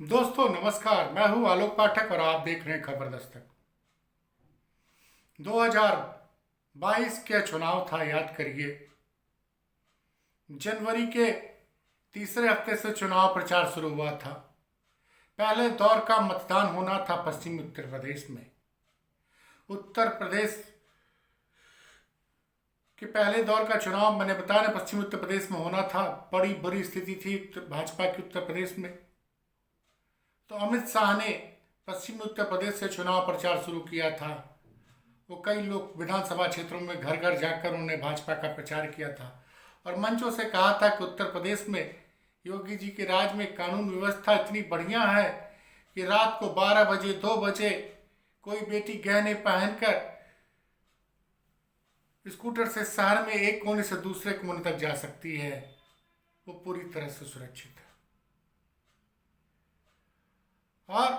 दोस्तों नमस्कार। मैं हूं आलोक पाठक और आप देख रहे हैं खबर दस्तक। 2022 के चुनाव था, याद करिए। जनवरी के तीसरे हफ्ते से चुनाव प्रचार शुरू हुआ था। पहले दौर का मतदान होना था पश्चिमी उत्तर प्रदेश में। उत्तर प्रदेश के पहले दौर का चुनाव मैंने बताया ना, पश्चिमी उत्तर प्रदेश में होना था। बड़ी बुरी स्थिति थी भाजपा की उत्तर प्रदेश में। तो अमित शाह ने पश्चिमी उत्तर प्रदेश से चुनाव प्रचार शुरू किया था। वो कई लोग विधानसभा क्षेत्रों में घर घर जाकर उन्होंने भाजपा का प्रचार किया था और मंचों से कहा था कि उत्तर प्रदेश में योगी जी के राज में कानून व्यवस्था इतनी बढ़िया है कि रात को 12 बजे 2 बजे कोई बेटी गहने पहनकर स्कूटर से शहर में एक कोने से दूसरे कोने तक जा सकती है। वो पूरी तरह से सुरक्षित है। और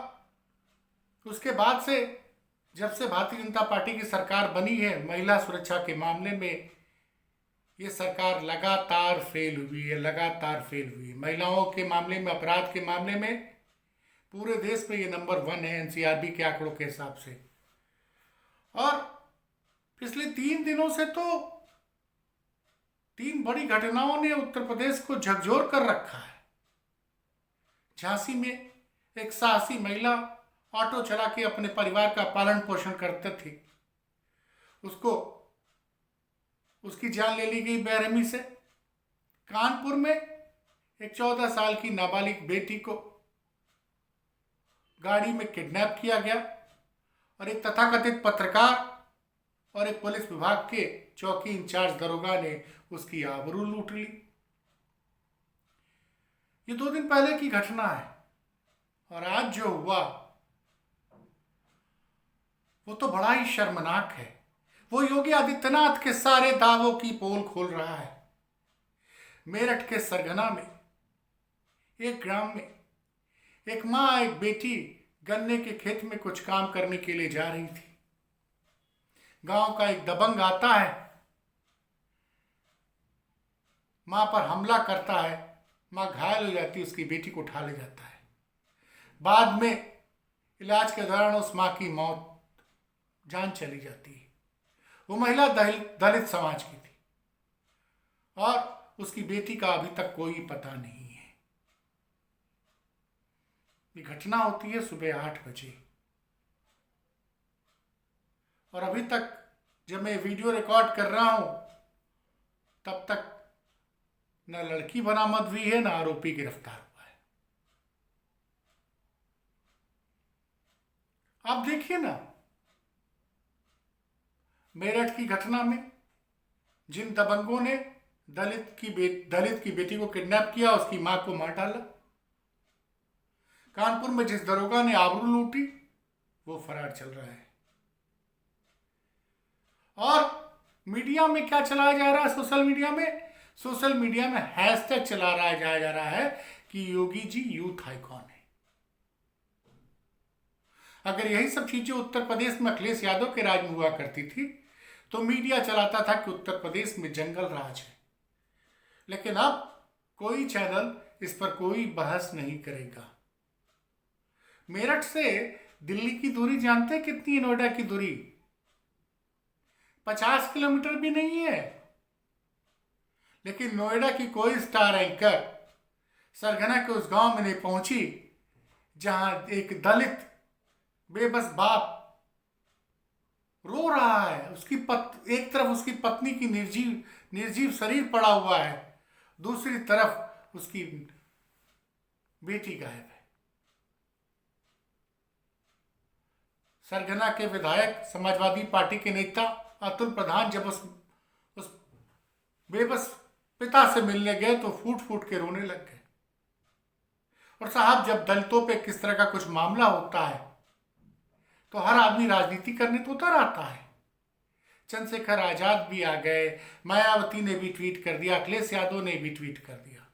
उसके बाद से जब से भारतीय जनता पार्टी की सरकार बनी है, महिला सुरक्षा के मामले में ये सरकार लगातार फेल हुई है। महिलाओं के मामले में, अपराध के मामले में पूरे देश में ये नंबर 1 है एनसीआरबी के आंकड़ों के हिसाब से। और पिछले 3 दिनों से तो 3 बड़ी घटनाओं ने उत्तर प्रदेश को झकझोर कर रखा है। झांसी में एक साहसी महिला ऑटो चला के अपने परिवार का पालन पोषण करते थे, उसकी जान ले ली गई बेरहमी से। कानपुर में एक 14 साल की नाबालिग बेटी को गाड़ी में किडनैप किया गया और एक तथाकथित पत्रकार और एक पुलिस विभाग के चौकी इंचार्ज दरोगा ने उसकी आबरू लूट ली। ये 2 दिन पहले की घटना है और आज जो हुआ वो तो बड़ा ही शर्मनाक है। वो योगी आदित्यनाथ के सारे दावों की पोल खोल रहा है। मेरठ के सरगना में एक ग्राम में एक माँ एक बेटी गन्ने के खेत में कुछ काम करने के लिए जा रही थी। गांव का एक दबंग आता है, मां पर हमला करता है। मां घायल हो जाती है, उसकी बेटी को उठा ले जाता है। बाद में इलाज के दौरान उस मां की मौत, जान चली जाती है। वो महिला दलित समाज की थी और उसकी बेटी का अभी तक कोई पता नहीं है। ये घटना होती है सुबह 8 बजे और अभी तक जब मैं वीडियो रिकॉर्ड कर रहा हूं तब तक न लड़की बरामद हुई है, न आरोपी गिरफ्तार हुआ है। आप देखिए ना, मेरठ की घटना में जिन दबंगों ने दलित की बेटी को किडनैप किया, उसकी मां को मार डाला। कानपुर में जिस दरोगा ने आबरू लूटी, वो फरार चल रहा है। और मीडिया में क्या चलाया जा रहा है? सोशल मीडिया में हैशटैग जाया जा रहा है कि योगी जी यूथ आइकॉन है। अगर यही सब चीजें उत्तर प्रदेश में अखिलेश यादव के राज में हुआ करती थी तो मीडिया चलाता था कि उत्तर प्रदेश में जंगल राज है। लेकिन अब कोई चैनल इस पर कोई बहस नहीं करेगा। मेरठ से दिल्ली की दूरी जानते हैं कितनी है? नोएडा की दूरी 50 किलोमीटर भी नहीं है। लेकिन नोएडा की कोई स्टार एंकर सरगना के उस गांव में नहीं पहुंची जहां एक दलित बेबस बाप रो रहा है। एक तरफ उसकी पत्नी की निर्जीव शरीर पड़ा हुआ है, दूसरी तरफ उसकी बेटी गायब है। सरगना के विधायक, समाजवादी पार्टी के नेता अतुल प्रधान जब उस बेबस पिता से मिलने गए तो फूट फूट के रोने लग गए। और साहब, जब दलितों पे किस तरह का कुछ मामला होता है तो हर आदमी राजनीति करने तो उतर आता है। चंद्रशेखर आजाद भी आ गए, मायावती ने भी ट्वीट कर दिया, अखिलेश यादव ने भी ट्वीट कर दिया।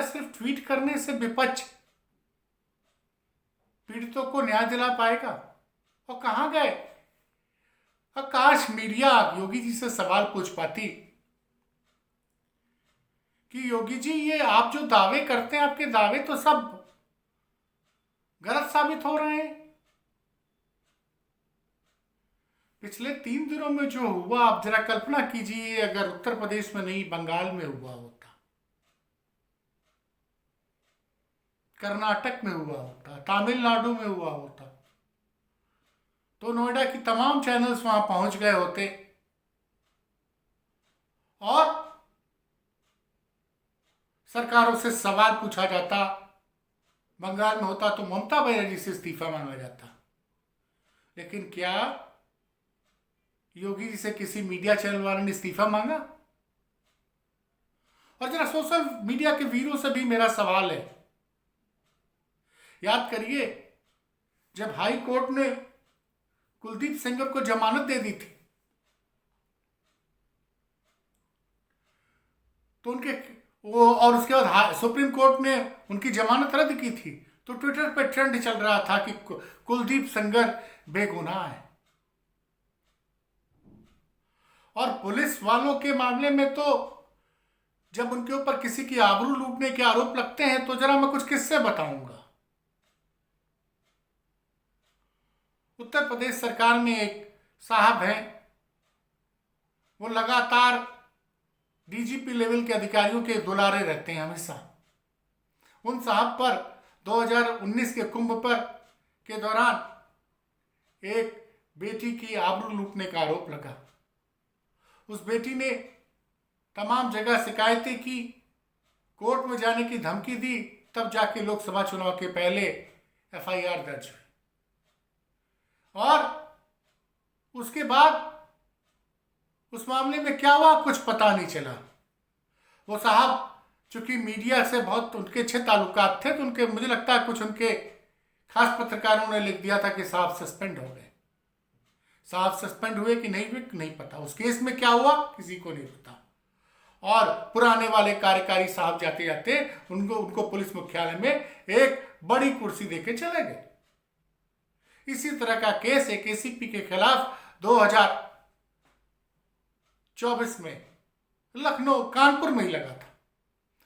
सिर्फ ट्वीट करने से विपक्ष पीड़ितों को न्याय दिला पाएगा? और कहां गए काश मीडिया योगी जी से सवाल पूछ पाती कि योगी जी, ये आप जो दावे करते हैं, आपके दावे तो सब गलत साबित हो रहे हैं। पिछले 3 दिनों में जो हुआ, आप जरा कल्पना कीजिए, अगर उत्तर प्रदेश में नहीं बंगाल में हुआ होता, कर्नाटक में हुआ होता, तमिलनाडु में हुआ होता, तो नोएडा की तमाम चैनल्स वहां पहुंच गए होते और सरकारों से सवाल पूछा जाता। बंगाल में होता तो ममता बनर्जी से इस्तीफा मांगा जाता। लेकिन क्या योगी जी से किसी मीडिया चैनल वाले ने इस्तीफा मांगा? और जरा सोशल मीडिया के वीरों से भी मेरा सवाल है, याद करिए, जब हाई कोर्ट ने कुलदीप सेंगर को जमानत दे दी थी तो और उसके बाद सुप्रीम कोर्ट ने उनकी जमानत रद्द की थी, तो ट्विटर पर ट्रेंड चल रहा था कि कुलदीप सेंगर बेगुनाह है। और पुलिस वालों के मामले में तो जब उनके ऊपर किसी की आबरू लूटने के आरोप लगते हैं तो जरा मैं कुछ किस्से बताऊंगा। उत्तर प्रदेश सरकार में एक साहब हैं, वो लगातार डीजीपी लेवल के अधिकारियों के दुलारे रहते हैं हमेशा। उन साहब पर 2019 के कुंभ पर के दौरान एक बेटी की आबरू लूटने का आरोप लगा। उस बेटी ने तमाम जगह शिकायतें की, कोर्ट में जाने की धमकी दी, तब जाके लोकसभा चुनाव के पहले एफआईआर दर्ज हुई। और उसके बाद उस मामले में क्या हुआ कुछ पता नहीं चला। वो साहब चूंकि मीडिया से बहुत उनके अच्छे ताल्लुकात थे, तो उनके मुझे लगता है कुछ उनके खास पत्रकारों ने लिख दिया था कि साहब सस्पेंड हो गए। साहब सस्पेंड हुए कि नहीं हुए नहीं पता। उस केस में क्या हुआ किसी को नहीं पता। और पुराने वाले कार्यकारी साहब जाते जाते उनको पुलिस मुख्यालय में एक बड़ी कुर्सी देके चले गए। इसी तरह का केस एक एसीपी के खिलाफ 2024 में लखनऊ कानपुर में ही लगा था।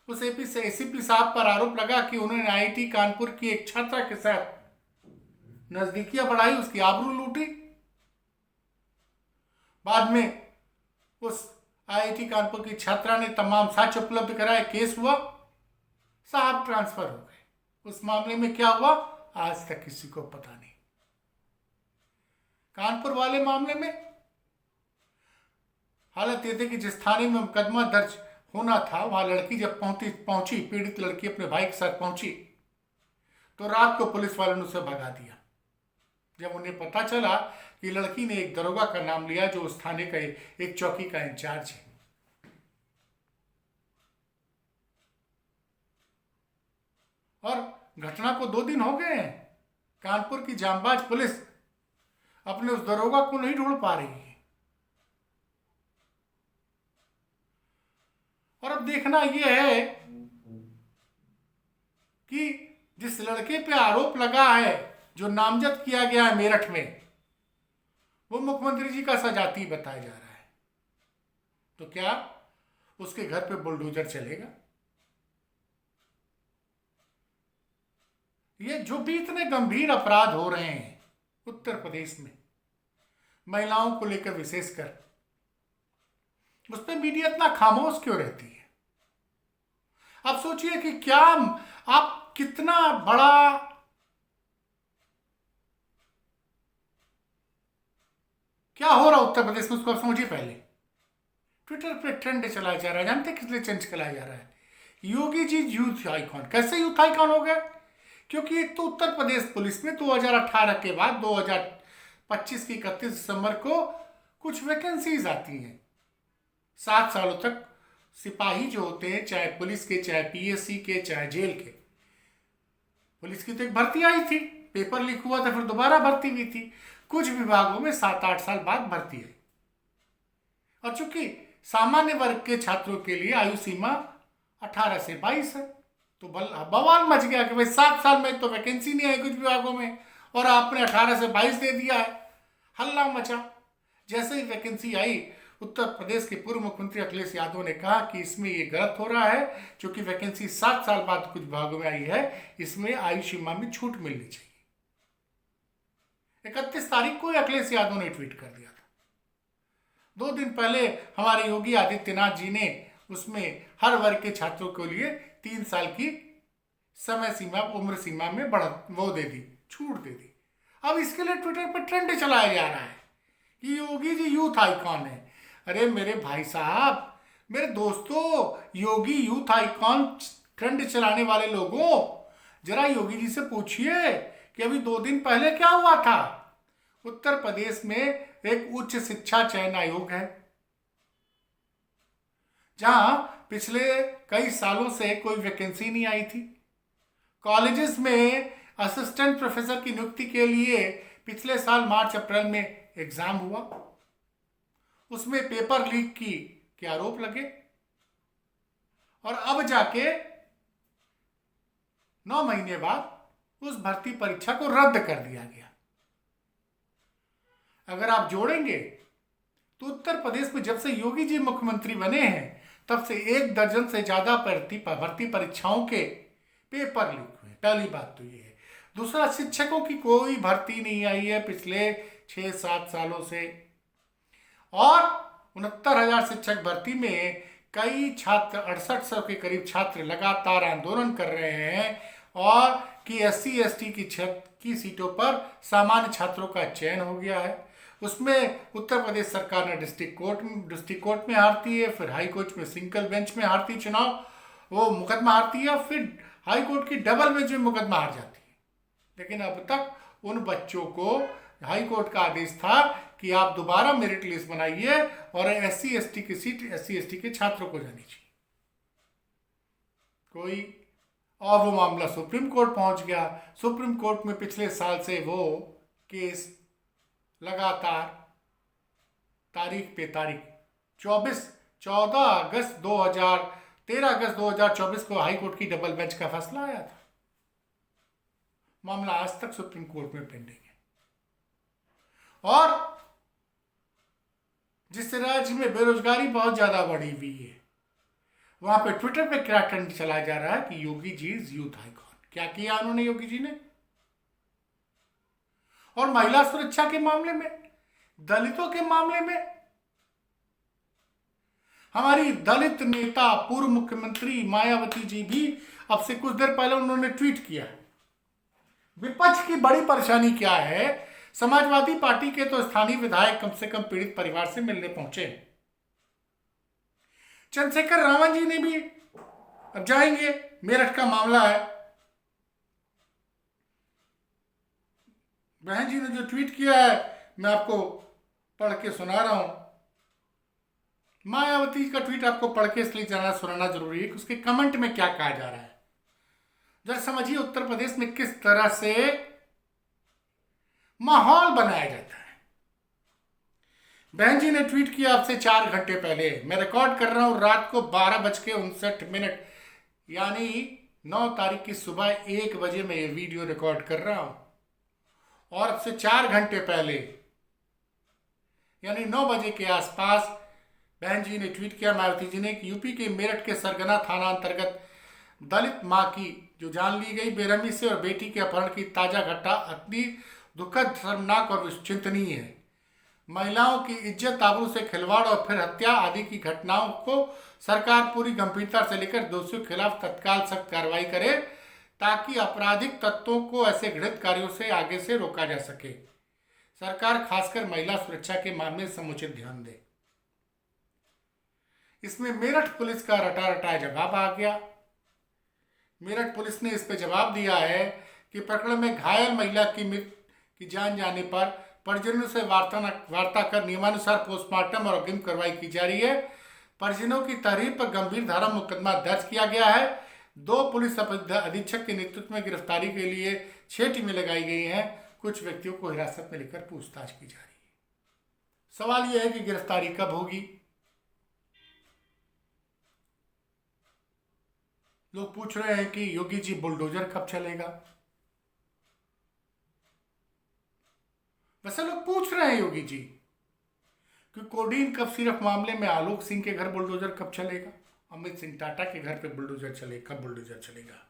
उस एसीपी साहब पर आरोप लगा कि उन्होंने आईआईटी कानपुर की एक छात्रा के साथ नजदीकियां बढ़ाई, उसकी आबरू लूटी। बाद में उस आईआईटी कानपुर की छात्रा ने तमाम साक्ष्य उपलब्ध कराए, केस हुआ, साहब ट्रांसफर हो गए। उस मामले में क्या हुआ आज तक किसी को पता नहीं। कानपुर वाले मामले में हालत यह थी कि जिस थाने में मुकदमा दर्ज होना था, वहां लड़की जब पहुंची पीड़ित लड़की अपने भाई के साथ पहुंची, तो रात को पुलिस वालों ने उसे भगा दिया। जब उन्हें पता चला कि लड़की ने एक दरोगा का नाम लिया जो उस थाने का एक चौकी का इंचार्ज है। और घटना को 2 दिन हो गए हैं। कानपुर की जांबाज पुलिस अपने उस दरोगा को नहीं ढूंढ पा रही है। और अब देखना यह है कि जिस लड़के पे आरोप लगा है, जो नामजद किया गया है मेरठ में, वो मुख्यमंत्री जी का सजाती बताया जा रहा है। तो क्या उसके घर पे बुलडोजर चलेगा? ये जो भी इतने गंभीर अपराध हो रहे हैं उत्तर प्रदेश में, महिलाओं को लेकर विशेषकर, उस पर मीडिया इतना खामोश क्यों रहती है? आप सोचिए कि क्या आप कितना बड़ा क्या हो रहा उत्तर प्रदेश में, उसको आप समझिए। पहले ट्विटर पे ट्रेंड चलाया जा रहा है, जानते किस लिए ट्रेंड चलाया जा रहा है? Yogi ji youth icon. कैसे यूथ आइकॉन हो गए? क्योंकि एक तो उत्तर प्रदेश पुलिस में 2018 के बाद 2025 की 31 दिसंबर को कुछ वैकेंसीज आती हैं। 7 सालों तक सिपाही जो होते हैं, चाहे पुलिस के, चाहे पीएससी के, चाहे जेल के, पुलिस की तो एक भर्ती आई थी, पेपर लीक हुआ था, फिर दोबारा भर्ती हुई थी। कुछ विभागों में 7-8 साल बाद भर्ती है। और चूंकि सामान्य वर्ग के छात्रों के लिए आयु सीमा 18 से 22 है, तो बवाल मच गया कि भाई 7 साल में तो वैकेंसी नहीं आई कुछ विभागों में, और आपने 18 से 22 दे दिया है। हल्ला मचा। जैसे ही वैकेंसी आई, उत्तर प्रदेश के पूर्व मुख्यमंत्री अखिलेश यादव ने कहा कि इसमें ये गलत हो रहा है, क्योंकि वैकेंसी 7 साल बाद कुछ विभागों में आई है, इसमें आयु सीमा में छूट मिलनी चाहिए। 31 तारीख को अखिलेश यादव ने ट्वीट कर दिया था। 2 दिन पहले हमारे योगी आदित्यनाथ जी ने उसमें हर वर्ग के छात्रों के लिए 3 साल की समय सीमा, उम्र सीमा में वो दे दी, छूट दे दी। अब इसके लिए ट्विटर पर ट्रेंड चलाया जा रहा है कि योगी जी यूथ आइकॉन है। अरे मेरे भाई साहब, मेरे दोस्तों, योगी यूथ आइकॉन ट्रेंड चलाने वाले लोगों, जरा योगी जी से पूछिए कि अभी 2 दिन पहले क्या हुआ था। उत्तर प्रदेश में एक उच्च शिक्षा चयन आयोग है, जहां पिछले कई सालों से कोई वैकेंसी नहीं आई थी। कॉलेजेस में असिस्टेंट प्रोफेसर की नियुक्ति के लिए पिछले साल मार्च अप्रैल में एग्जाम हुआ, उसमें पेपर लीक के आरोप लगे और अब जाके 9 महीने बाद उस भर्ती परीक्षा को रद्द कर दिया गया। अगर आप जोड़ेंगे तो उत्तर प्रदेश में जब से योगी जी मुख्यमंत्री बने हैं, तब से 1 दर्जन से ज्यादा भर्ती परीक्षाओं के पेपर लीक हुए। पहली बात तो ये है। दूसरा, शिक्षकों की कोई भर्ती नहीं आई है पिछले 6-7 सालों से, और 69,000 शिक्षक भर्ती में कई छात्र, 6800 के करीब छात्र लगातार आंदोलन कर रहे हैं और कि SC/ST की सीटों पर सामान्य छात्रों का चयन हो गया है। उसमें उत्तर प्रदेश सरकार ने डिस्ट्रिक्ट कोर्ट में हारती है, फिर हाई कोर्ट में सिंगल बेंच में हारती चुनाव, वो मुकदमा हारती है, फिर हाई कोर्ट की डबल बेंच में मुकदमा हार जाती है। लेकिन अब तक उन बच्चों को हाई कोर्ट का आदेश था कि आप दोबारा मेरिट लिस्ट बनाइए और SC/ST की सीट SC/ST के छात्रों को जानी चाहिए। और वो मामला सुप्रीम कोर्ट पहुंच गया। सुप्रीम कोर्ट में पिछले साल से वो केस लगातार तारीख पे तारीख 13 अगस्त 2024 को हाई कोर्ट की डबल बेंच का फैसला आया था। मामला आज तक सुप्रीम कोर्ट में पेंडिंग है। और जिस राज्य में बेरोजगारी बहुत ज्यादा बढ़ी हुई है, वहां पे ट्विटर पे क्या ट्रेंड चलाया जा रहा है कि Yogi ji is youth icon. क्या किया उन्होंने योगी जी ने? और महिला सुरक्षा के मामले में, दलितों के मामले में, हमारी दलित नेता पूर्व मुख्यमंत्री मायावती जी भी अब से कुछ देर पहले उन्होंने ट्वीट किया। विपक्ष की बड़ी परेशानी क्या है? समाजवादी पार्टी के तो स्थानीय विधायक कम से कम पीड़ित परिवार से मिलने पहुंचे। चंद्रशेखर रावत जी ने भी अब जाएंगे, मेरठ का मामला है। बहन जी ने जो ट्वीट किया है मैं आपको पढ़ के सुना रहा हूं। मायावती का ट्वीट आपको पढ़ के इसलिए सुनाना जरूरी है कि उसके कमेंट में क्या कहा जा रहा है। जरा समझिए उत्तर प्रदेश में किस तरह से माहौल बनाया जाता है। बहन जी ने ट्वीट किया आपसे 4 घंटे पहले। मैं रिकॉर्ड कर रहा हूं रात को 12:59, यानी 9 तारीख की सुबह 1 बजे मैं ये वीडियो रिकॉर्ड कर रहा हूं। और अब से 4 घंटे पहले यानी 9 बजे के आसपास बहन जी ने ट्वीट किया, मायावती जी ने, कि यूपी के मेरठ के सरगना थाना अंतर्गत दलित मां की जो जान ली गई बेरहमी से और बेटी के अपहरण की ताजा घटना अति दुखद, शर्मनाक और चिंतनीय है। महिलाओं की इज्जत आबरू से खिलवाड़ और फिर हत्या आदि की घटनाओं को सरकार पूरी गंभीरता से लेकर दोषियों के खिलाफ तत्काल सख्त कार्रवाई करे, ताकि आपराधिक तत्वों को ऐसे घृणित कार्यों से आगे से रोका जा सके। सरकार खासकर महिला सुरक्षा के मामले में समुचित ध्यान दे। इसमें मेरठ पुलिस का रटा जवाब आ गया। मेरठ पुलिस ने इस पे जवाब दिया है कि प्रकरण में घायल महिला की जान जाने पर परिजनों से वार्ता कर नियमानुसार पोस्टमार्टम और अग्रिम कार्रवाई की जा रही है। परिजनों की तहरीर पर गंभीर धारा मुकदमा दर्ज किया गया है। 2 पुलिस अधीक्षक के नेतृत्व में गिरफ्तारी के लिए 6 टीमें लगाई गई हैं। कुछ व्यक्तियों को हिरासत में लेकर पूछताछ की जा रही है। सवाल यह है कि गिरफ्तारी कब होगी? लोग पूछ रहे हैं कि योगी जी बुलडोजर कब चलेगा। वैसे लोग पूछ रहे हैं योगी जी, कि कोडीन कफ सिरप मामले में आलोक सिंह के घर बुलडोजर कब चलेगा, अमित सिंह टाटा के घर पे बुलडोजर चलेगा, कब बुलडोजर चलेगा।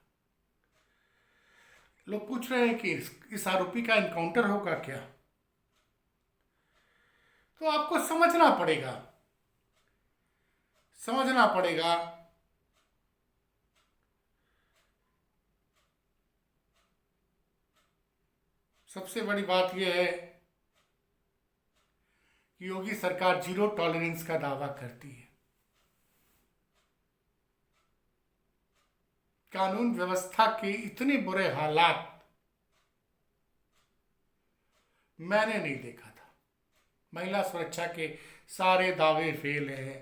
लोग पूछ रहे हैं कि इस आरोपी का एनकाउंटर होगा क्या। तो आपको समझना पड़ेगा सबसे बड़ी बात यह है कि योगी सरकार जीरो टॉलरेंस का दावा करती है। कानून व्यवस्था के इतने बुरे हालात मैंने नहीं देखा था। महिला सुरक्षा के सारे दावे फेल हैं।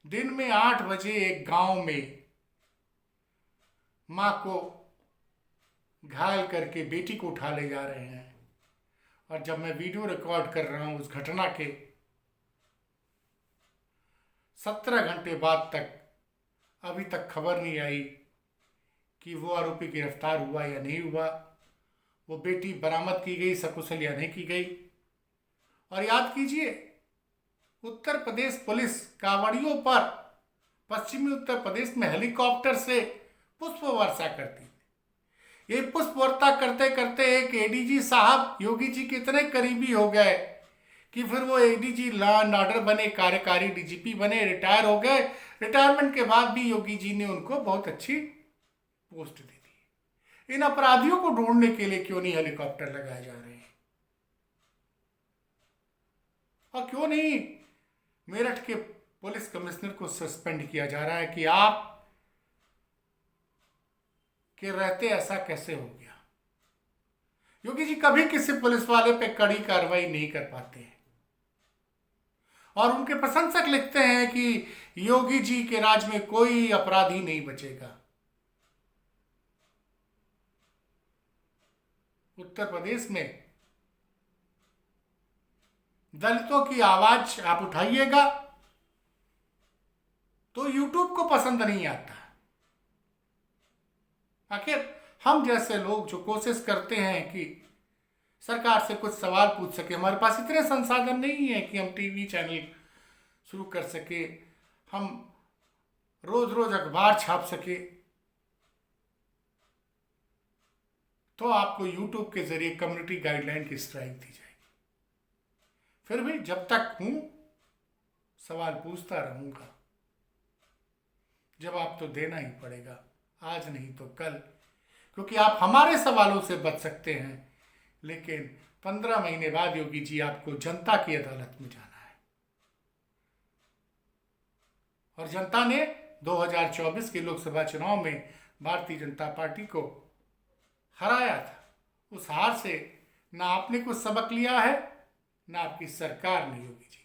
दिन में 8 बजे एक गांव में मां को घायल करके बेटी को उठा ले जा रहे हैं, और जब मैं वीडियो रिकॉर्ड कर रहा हूं उस घटना के 17 घंटे बाद तक अभी तक खबर नहीं आई कि वो आरोपी गिरफ्तार हुआ या नहीं हुआ, वो बेटी बरामद की गई सकुशल या नहीं की गई। और याद कीजिए, उत्तर प्रदेश पुलिस कांवड़ियों पर पश्चिमी उत्तर प्रदेश में हेलीकॉप्टर से पुष्प वर्षा करती थी। ये पुष्प वर्षा करते करते एक एडीजी साहब योगी जी के इतने करीबी हो गए कि फिर वो एडीजी लॉ एंड ऑर्डर बने, कार्यकारी डीजीपी बने, रिटायर हो गए। रिटायरमेंट के बाद भी योगी जी ने उनको बहुत अच्छी पोस्ट दे दी। इन अपराधियों को ढूंढने के लिए क्यों नहीं हेलीकॉप्टर लगाए जा रहे हैं, और क्यों नहीं मेरठ के पुलिस कमिश्नर को सस्पेंड किया जा रहा है कि आप के रहते ऐसा कैसे हो गया। योगी जी कभी किसी पुलिस वाले पे कड़ी कार्रवाई नहीं कर पाते हैं, और उनके प्रशंसक लिखते हैं कि योगी जी के राज में कोई अपराधी नहीं बचेगा। उत्तर प्रदेश में दलितों की आवाज आप उठाइएगा तो यूट्यूब को पसंद नहीं आता। आखिर हम जैसे लोग जो कोशिश करते हैं कि सरकार से कुछ सवाल पूछ सके, हमारे पास इतने संसाधन नहीं है कि हम टीवी चैनल शुरू कर सके, हम रोज रोज अखबार छाप सके, तो आपको यूट्यूब के जरिए कम्युनिटी गाइडलाइन की स्ट्राइक दी जाएगी। फिर भी जब तक हूं सवाल पूछता रहूंगा। जवाब तो देना ही पड़ेगा, आज नहीं तो कल, क्योंकि आप हमारे सवालों से बच सकते हैं, लेकिन 15 महीने बाद योगी जी आपको जनता की अदालत में जाना है। और जनता ने 2024 के लोकसभा चुनाव में भारतीय जनता पार्टी को हराया था। उस हार से ना आपने कुछ सबक लिया है, ना आपकी सरकार ने योगी जी।